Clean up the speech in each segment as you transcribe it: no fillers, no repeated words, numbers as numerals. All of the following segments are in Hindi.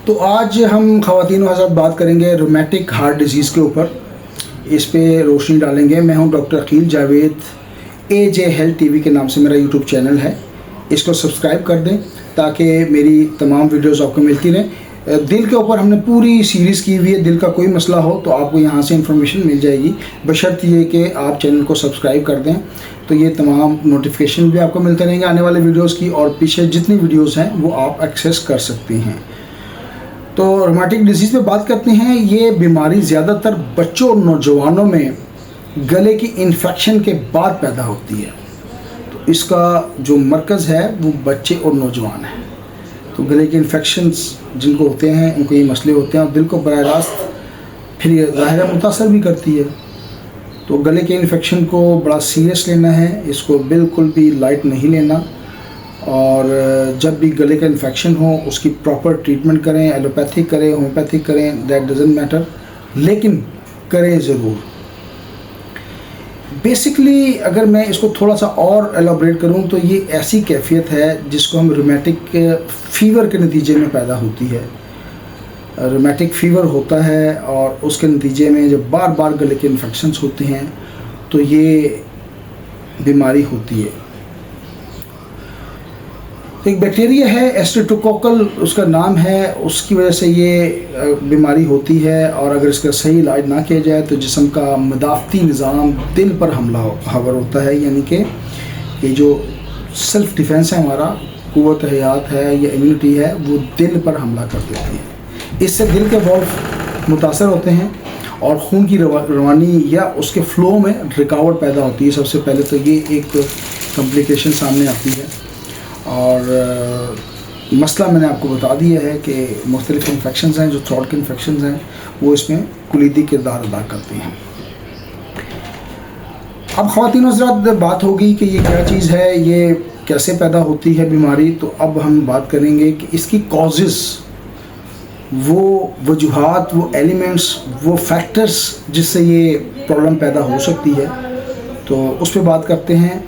तो आज हम ख़वातीन के साथ बात करेंगे रोमेटिक हार्ट डिजीज़ के ऊपर। इस पे रोशनी डालेंगे। मैं हूं doctor Aqeel Javed. AJ health TV के नाम से मेरा यूट्यूब चैनल है, इसको सब्सक्राइब कर दें ताकि मेरी तमाम वीडियोस आपको मिलती रहें। दिल के ऊपर हमने पूरी सीरीज़ की हुई है। दिल का कोई मसला हो तो आपको यहाँ से इंफॉर्मेशन मिल जाएगी, बशर्त ये कि आप चैनल को सब्सक्राइब कर दें, तो ये तमाम नोटिफिकेशन भी आपको मिलते रहेंगे आने वाले वीडियोस की, और पीछे जितनी वीडियोस हैं वो आप एक्सेस कर सकते हैं। तो रोमेटिक डिजीज़ पे बात करते हैं। ये बीमारी ज़्यादातर बच्चों और नौजवानों में गले की इन्फेक्शन के बाद पैदा होती है। तो इसका जो मरकज़ है वो बच्चे और नौजवान है। तो गले के इन्फेक्शंस जिनको होते हैं उनको ये मसले होते हैं, और दिल को बराह रास्त फिर ये ज़ाहिर मुतासर भी करती है। तो गले के इन्फेक्शन को बड़ा सीरियस लेना है, इसको बिल्कुल भी लाइट नहीं लेना। और जब भी गले का इन्फेक्शन हो उसकी प्रॉपर ट्रीटमेंट करें, एलोपैथिक करें, होम्योपैथिक करें, दैट डजंट मैटर, लेकिन करें ज़रूर। बेसिकली अगर मैं इसको थोड़ा सा और एलाबरेट करूं तो ये ऐसी कैफियत है जिसको हम रोमेटिक फ़ीवर के नतीजे में पैदा होती है। रोमेटिक फ़ीवर होता है और उसके नतीजे में जब बार बार गले के इन्फेक्शंस होते हैं तो ये बीमारी होती है। एक बैक्टीरिया है स्ट्रेप्टोकोकल उसका नाम है, उसकी वजह से ये बीमारी होती है। और अगर इसका सही इलाज ना किया जाए तो जिस्म का मदाफ़ती निज़ाम दिल पर हमला हावर होता है, यानी कि ये जो सेल्फ़ डिफेंस है हमारा, क़ुव्वत हयात है या इम्यूनिटी है, वो दिल पर हमला कर देती है। इससे दिल के वॉल्व मुतासर होते हैं और खून की रवानी या उसके फ़्लो में रुकावट पैदा होती है। सबसे पहले तो ये एक कॉम्प्लिकेशन सामने आती है। और मसला मैंने आपको बता दिया है कि मुख्तलिफ़ इन्फेक्शंस हैं, जो थ्रोट के इन्फेक्शंस हैं वो इसमें कुलीदी किरदार अदा करते हैं। अब ख़वातीन हज़रात बात होगी कि ये क्या चीज़ है, ये कैसे पैदा होती है बीमारी। तो अब हम बात करेंगे कि इसकी कॉजेज़, वो वजूहात, वो एलिमेंट्स, वो फैक्टर्स जिससे ये प्रॉब्लम पैदा हो सकती है, तो उस पर बात करते हैं।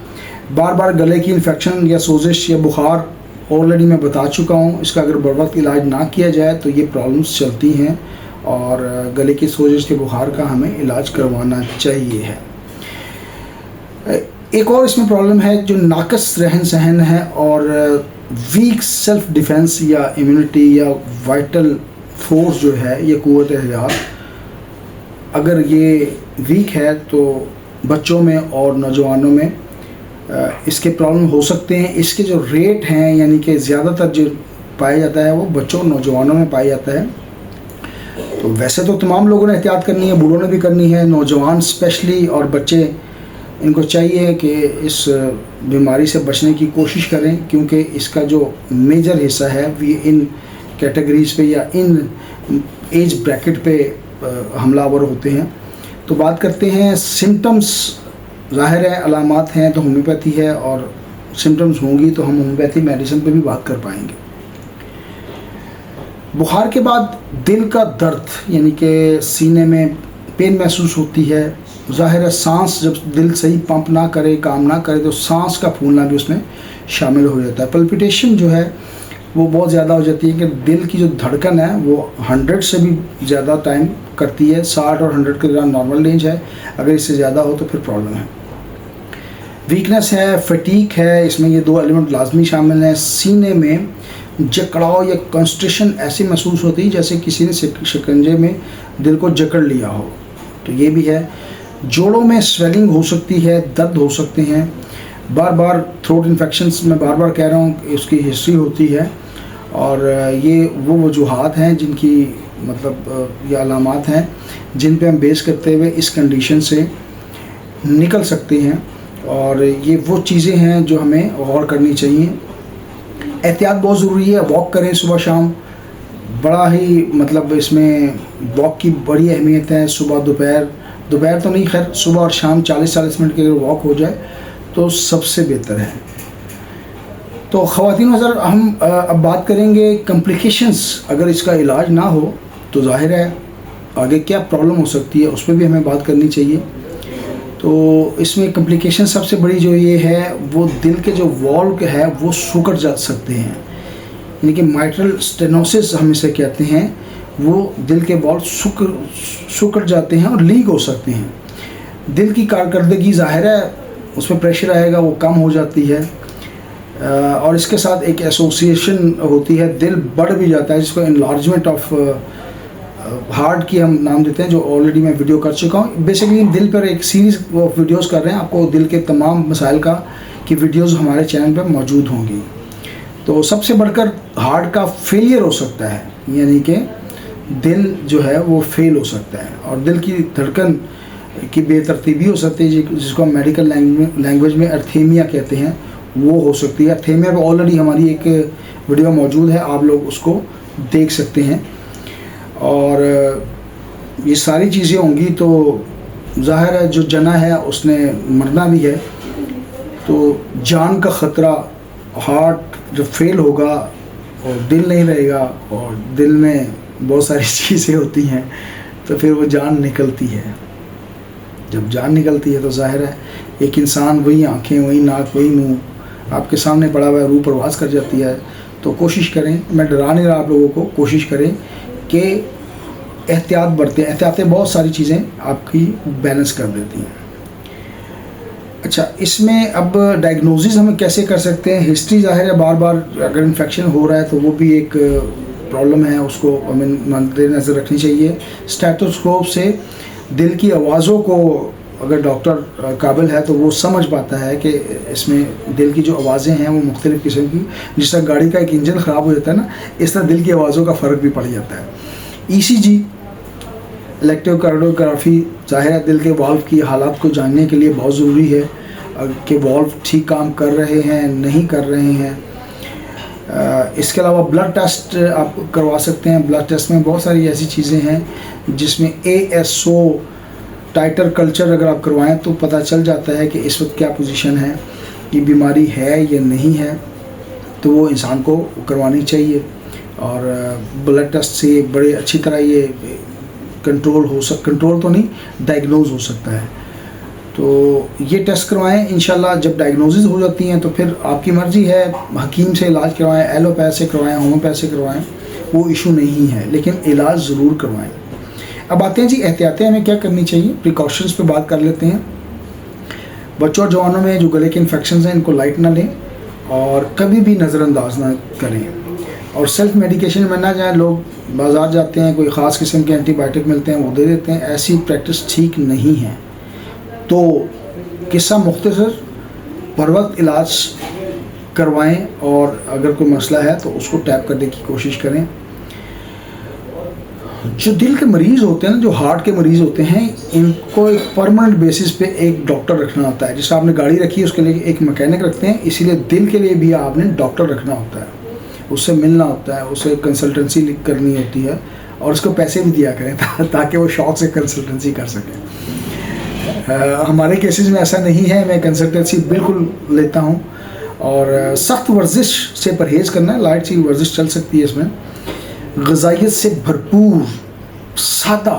बार बार गले की इन्फेक्शन या सोजिश या बुखार ऑलरेडी मैं बता चुका हूँ। इसका अगर बर वक्त इलाज ना किया जाए तो ये प्रॉब्लम्स चलती हैं और गले की सोजिश के बुखार का हमें इलाज करवाना चाहिए है। एक और इसमें प्रॉब्लम है जो नाकस रहन सहन है और वीक सेल्फ डिफेंस या इम्यूनिटी या वाइटल फोर्स जो है, ये क़ुव्वत हयात, अगर ये वीक है तो बच्चों में और नौजवानों में इसके प्रॉब्लम हो सकते हैं। इसके जो रेट हैं, यानी कि ज़्यादातर जो पाया जाता है वो बच्चों और नौजवानों में पाया जाता है। तो वैसे तो तमाम लोगों ने एहतियात करनी है, बूढ़ों ने भी करनी है, नौजवान स्पेशली और बच्चे, इनको चाहिए कि इस बीमारी से बचने की कोशिश करें, क्योंकि इसका जो मेजर हिस्सा है वो इन कैटेगरीज़ पे या इन एज ब्रैकेट पे हमलावर होते हैं। तो बात करते हैं सिम्टम्स। ज़ाहिर है अलामात हैं तो होम्योपैथी है, और सिम्टम्स होंगी तो हम होम्योपैथी मेडिसिन पे भी बात कर पाएंगे। बुखार के बाद दिल का दर्द, यानी कि सीने में पेन महसूस होती है। ज़ाहिर है सांस, जब दिल सही पंप ना करे, काम ना करे, तो सांस का फूलना भी उसमें शामिल हो जाता है। पल्पिटेशन जो है वो बहुत ज़्यादा हो जाती है कि दिल की जो धड़कन है वो 100 से भी ज़्यादा टाइम करती है। 60 और 100 के दौरान नॉर्मल रेंज है, अगर इससे ज़्यादा हो तो फिर प्रॉब्लम है। वीकनेस है, फटीक है, इसमें ये दो एलिमेंट लाजमी शामिल हैं। सीने में जकड़ाव या कंस्ट्रिक्शन ऐसी महसूस होती है जैसे किसी ने शिकंजे में दिल को जकड़ लिया हो, तो ये भी है। जोड़ों में स्वेलिंग हो सकती है, दर्द हो सकते हैं। बार बार थ्रोट इन्फेक्शंस मैं बार बार कह रहा हूँ इसकी हिस्ट्री होती है, और ये वो वजूहात हैं जिनकी मतलब ये अलामात हैं जिन पे हम बेस करते हुए इस कंडीशन से निकल सकते हैं। और ये वो चीज़ें हैं जो हमें गौर करनी चाहिए। एहतियात बहुत ज़रूरी है। वॉक करें सुबह शाम, बड़ा ही मतलब इसमें वॉक की बड़ी अहमियत है। सुबह दोपहर तो नहीं, खैर सुबह और शाम 40-40 मिनट की अगर वॉक हो जाए तो सबसे बेहतर है। तो ख़वातीन हज़रात, हम अब बात करेंगे कॉम्प्लिकेशंस। अगर इसका इलाज ना हो तो ज़ाहिर है आगे क्या प्रॉब्लम हो सकती है, उस पर भी हमें बात करनी चाहिए। तो इसमें कॉम्प्लिकेशन सबसे बड़ी जो ये है वो दिल के जो वॉल्व है वो सिकुड़ जा सकते हैं, यानी कि माइट्रल स्टेनोसिस हम इसे कहते हैं, वो दिल के वॉल्व सिकुड़ जाते हैं और लीक हो सकते हैं। दिल की कारकर्दगी ज़ाहिर है उसमें प्रेशर आएगा, वो कम हो जाती है, और इसके साथ एक एसोसिएशन होती है, दिल बढ़ भी जाता है, जिसको इनलार्जमेंट ऑफ हार्ट की हम नाम देते हैं, जो ऑलरेडी मैं वीडियो कर चुका हूँ। बेसिकली दिल पर एक सीरीज़ ऑफ वीडियोस कर रहे हैं, आपको दिल के तमाम मसाइल का की वीडियोस हमारे चैनल पर मौजूद होंगी। तो सबसे बढ़कर हार्ट का फेलियर हो सकता है, यानी कि दिल जो है वो फेल हो सकता है, और दिल की धड़कन की बेतरतीबी हो सकती है, जिसको हम मेडिकल लैंग्वेज में अर्थेमिया कहते हैं, वो हो सकती है। अर्थेमिया पे ऑलरेडी हमारी एक वीडियो मौजूद है, आप लोग उसको देख सकते हैं। और ये सारी चीज़ें होंगी तो ज़ाहिर है जो जना है उसने मरना भी है, तो जान का ख़तरा, हार्ट जब फेल होगा और दिल नहीं रहेगा और दिल में बहुत सारी चीज़ें होती हैं, तो फिर वो जान निकलती है। जब जान निकलती है तो जाहिर है एक इंसान, वही आँखें, वही नाक, वही मुंह आपके सामने पड़ा हुआ है, रूह परवास कर जाती है। तो कोशिश करें, मैं डरा नहीं रहा आप लोगों को, कोशिश करें कि एहतियात बरतें। एहतियातें बहुत सारी चीज़ें आपकी बैलेंस कर देती हैं। अच्छा, इसमें अब डायग्नोसिस हम कैसे कर सकते हैं? हिस्ट्री ज़ाहिर है बार बार अगर इन्फेक्शन हो रहा है तो वो भी एक प्रॉब्लम है, उसको हमें मद्देनज़र रखनी चाहिए। स्टेथोस्कोप से दिल की आवाज़ों को अगर डॉक्टर काबिल है तो वो समझ पाता है कि इसमें दिल की जो आवाज़ें हैं वो मुख्तलिफ़ किस्म की, जिस तरह गाड़ी का एक इंजन ख़राब हो जाता है ना, इस तरह दिल की आवाज़ों का फ़र्क भी पड़ जाता है। ECG, इलेक्ट्रोकार्डियोग्राफी, ज़ाहिर है दिल के वाल्व की हालात को जानने के लिए बहुत ज़रूरी है कि वाल्व ठीक काम कर रहे हैं, नहीं कर रहे हैं। इसके अलावा ब्लड टेस्ट आप करवा सकते हैं। ब्लड टेस्ट में बहुत सारी ऐसी चीज़ें हैं जिसमें ASO टाइटर कल्चर अगर आप करवाएं तो पता चल जाता है कि इस वक्त क्या पोजीशन है, ये बीमारी है या नहीं है, तो वो इंसान को करवानी चाहिए। और ब्लड टेस्ट से बड़े अच्छी तरह ये कंट्रोल तो नहीं, डायग्नोज हो सकता है। तो ये टेस्ट करवाएं। इंशाल्लाह जब डायग्नोसिस हो जाती हैं तो फिर आपकी मर्ज़ी है, हकीम से इलाज करवाएं, एलोपैथ से करवाएं, होम्योपैथ से करवाएं, वो इशू नहीं है, लेकिन इलाज ज़रूर करवाएं। अब आते हैं जी एहतियातें हमें क्या करनी चाहिए, प्रिकॉशंस पे बात कर लेते हैं। बच्चों और जवानों में जो गले के इन्फेक्शन हैं इनको लाइट ना लें और कभी भी नज़रअंदाज ना करें, और सेल्फ मेडिकेशन में ना जाएँ। लोग बाज़ार जाते हैं, कोई ख़ास किस्म के एंटीबायोटिक मिलते हैं वो दे देते हैं, ऐसी प्रैक्टिस ठीक नहीं है। तो किस्सा मुख्तसर बर वक्त इलाज करवाएं, और अगर कोई मसला है तो उसको टैप करने की कोशिश करें। जो दिल के मरीज़ होते हैं ना, जो हार्ट के मरीज़ होते हैं, इनको एक परमानेंट बेसिस पे एक डॉक्टर रखना होता है। जैसे आपने गाड़ी रखी है उसके लिए एक मैकेनिक रखते हैं, इसीलिए दिल के लिए भी आपने डॉक्टर रखना होता है, उससे मिलना होता है, उससे कंसल्टेंसी करनी होती है, और उसको पैसे भी दिया करें ताकि वो शौक से कंसल्टेंसी कर सकें। हमारे केसेस में ऐसा नहीं है, मैं कंसल्टेंसी बिल्कुल लेता हूँ। और सख्त वर्जिश से परहेज़ करना है, लाइट सी वर्जिश चल सकती है इसमें। ग़िज़ाइयत से भरपूर, सादा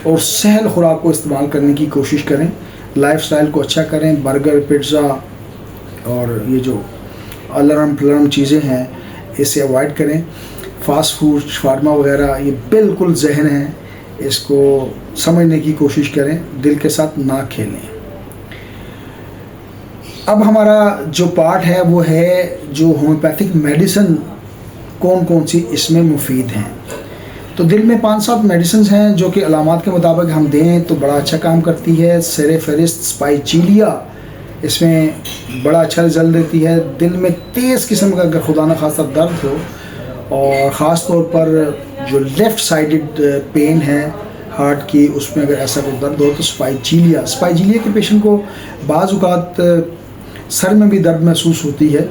और सहल खुराक को इस्तेमाल करने की कोशिश करें। लाइफस्टाइल को अच्छा करें। बर्गर, पिज़्ज़ा और ये जो अलार्म फलार्म चीज़ें हैं इसे अवॉइड करें। फ़ास्ट फूड, फार्मा वगैरह ये बिल्कुल जहन है, इसको समझने की कोशिश करें, दिल के साथ ना खेलें। अब हमारा जो पार्ट है वो है जो होम्योपैथिक मेडिसिन कौन कौन सी इसमें मुफीद हैं। तो दिल में 5-7 मेडिसिन हैं जो कि अलामात के मुताबिक हम दें तो बड़ा अच्छा काम करती है। सेरेफेरिस्ट, स्पाइचिलिया इसमें बड़ा अच्छा रिजल्ट देती है। दिल में तेज़ किस्म का अगर खुदा न खास्ता दर्द हो, और ख़ास तौर पर जो लेफ़्ट साइडेड पेन है हार्ट की, उसमें अगर ऐसा कोई दर्द हो तो स्पाइचिलिया के पेशेंट को बाज़ औक़ात सर में भी दर्द महसूस होती है,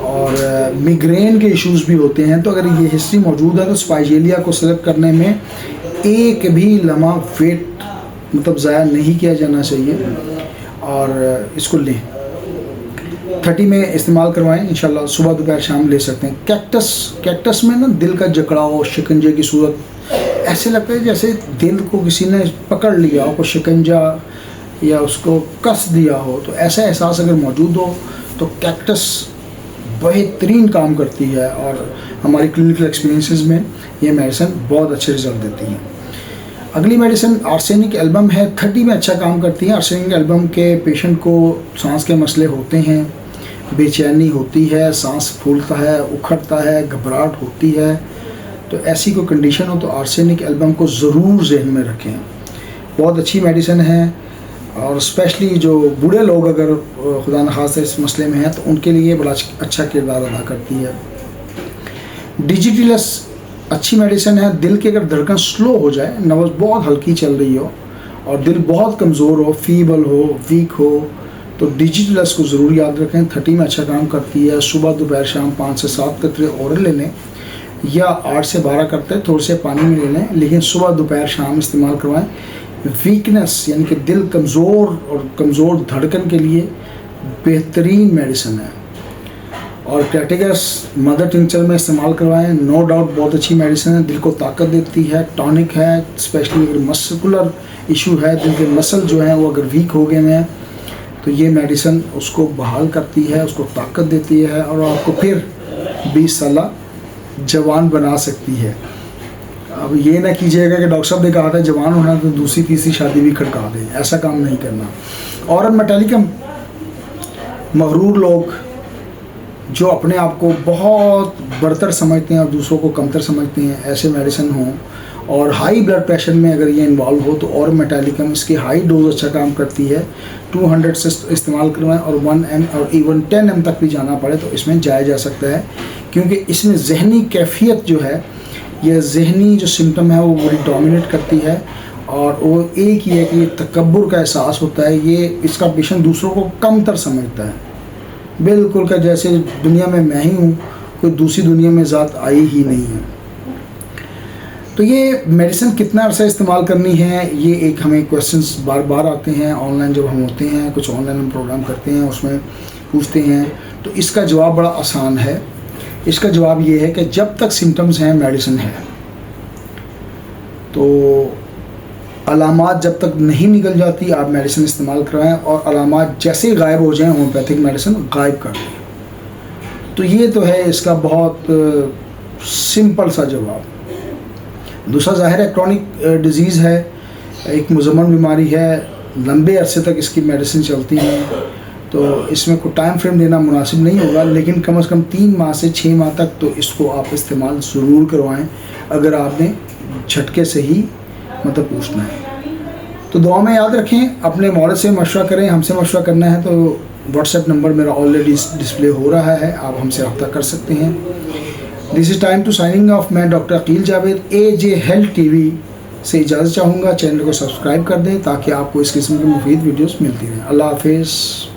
और मिग्रेन के इश्यूज़ भी होते हैं। तो अगर ये हिस्ट्री मौजूद है तो स्पाइचिलिया को सेलेक्ट करने में एक भी लम्हा वेट मतलब ज़ाया नहीं किया जाना चाहिए, और इसको लें। 30 में इस्तेमाल करवाएं, इंशाल्लाह सुबह दोपहर शाम ले सकते हैं। कैक्टस में ना दिल का जकड़ाव, शिकंजे की सूरत, ऐसे लगता है जैसे दिल को किसी ने पकड़ लिया हो, कोई शिकंजा या उसको कस दिया हो। तो ऐसा एहसास अगर मौजूद हो तो कैक्टस बेहतरीन काम करती है और हमारी क्लिनिकल एक्सपीरियंसेस में ये मेडिसिन बहुत अच्छे रिजल्ट देती है। अगली मेडिसिन आर्सेनिक एल्बम है, 30 में अच्छा काम करती है। आर्सेनिक एल्बम के पेशेंट को सांस के मसले होते हैं, बेचैनी होती है, सांस फूलता है, उखड़ता है, घबराहट होती है, तो ऐसी कोई कंडीशन हो तो आर्सेनिक एल्बम को ज़रूर जहन में रखें। बहुत अच्छी मेडिसिन है और स्पेशली जो बूढ़े लोग अगर खुदा न खास्ता इस मसले में हैं तो उनके लिए बड़ा अच्छा किरदार अदा करती है। डिजिटलस अच्छी मेडिसिन है। दिल की अगर धड़कन स्लो हो जाए, नब्ज़ बहुत हल्की चल रही हो और दिल बहुत कमज़ोर हो, फीबल हो, वीक हो, तो डिजिटलस को ज़रूर याद रखें। 30 में अच्छा काम करती है। सुबह दोपहर शाम 5 से 7 कतरे ओरल ले लें या 8 से 12 करते हैं थोड़े से पानी में ले लें, लेकिन सुबह दोपहर शाम इस्तेमाल करवाएं। वीकनेस यानी कि दिल कमज़ोर और कमज़ोर धड़कन के लिए बेहतरीन मेडिसिन है। और कैटेगस मदर टिंचर में इस्तेमाल करवाएं, नो डाउट बहुत अच्छी मेडिसिन है। दिल को ताकत देती है, टॉनिक है, स्पेशली अगर मस्कुलर इशू है, दिल के मसल जो हैं वो अगर वीक हो गए हैं तो ये मेडिसिन उसको बहाल करती है, उसको ताकत देती है और आपको फिर 20 साल जवान बना सकती है। अब ये ना कीजिएगा कि डॉक्टर साहब ने कहा था जवान होना तो दूसरी तीसरी शादी भी खड़का दें, ऐसा काम नहीं करना। और मेटालिकम मगरूर लोग जो अपने आप को बहुत बढ़तर समझते हैं और दूसरों को कमतर समझते हैं, ऐसे मेडिसिन हों। और हाई ब्लड प्रेशर में अगर ये इन्वॉल्व हो तो और मेटालिकम इसकी हाई डोज अच्छा काम करती है। 200 से इस्तेमाल करवाएं और 1 m और इवन 10 m तक भी जाना पड़े तो इसमें जाया जा सकता है, क्योंकि इसमें जहनी कैफियत जो है, यह जहनी जो सिम्टम है वो बड़ी डोमिनेट करती है और वो एक ही है कि तकब्बुर का एहसास होता है। ये इसका पेशेंट दूसरों को कमतर समझता है, बिल्कुल का जैसे दुनिया में मैं ही हूँ, कोई दूसरी दुनिया में ज़ात आई ही नहीं है। तो ये मेडिसिन कितना अर्सा इस्तेमाल करनी है, ये एक हमें क्वेश्चंस बार बार आते हैं ऑनलाइन जब हम होते हैं, कुछ ऑनलाइन हम प्रोग्राम करते हैं उसमें पूछते हैं। तो इसका जवाब बड़ा आसान है। इसका जवाब ये है कि जब तक सिम्टम्स हैं मेडिसिन है, तो अलामात जब तक नहीं निकल जाती आप मेडिसिन इस्तेमाल कराएं और अलामात जैसे ही गायब हो जाएं होम्योपैथिक मेडिसिन गायब कर दें। तो ये तो है इसका बहुत सिंपल सा जवाब। दूसरा ज़ाहिर है क्रॉनिक डिजीज़ है, एक मुज़म्मन बीमारी है, लंबे अरसे तक इसकी मेडिसिन चलती हैं, तो इसमें कोई टाइम फ्रेम देना मुनासिब नहीं होगा, लेकिन कम से कम 3 माह से 6 माह तक तो इसको आप इस्तेमाल ज़रूर करवाएं अगर आपने झटके से ही मतलब पूछना है। तो दुआ में याद रखें, अपने मौलवी से मशवरा करें। हमसे मशवरा करना है तो व्हाट्सएप नंबर मेरा ऑलरेडी डिस्प्ले हो रहा है, आप हमसे रब्ता कर सकते हैं। This is time to signing off. मैं doctor Aqeel Javed AJ health TV से इजाज़त चाहूँगा। चैनल को सब्सक्राइब कर दें ताकि आपको इस किस्म की मुफीद वीडियोस मिलती रहें। अल्लाह हाफिज़।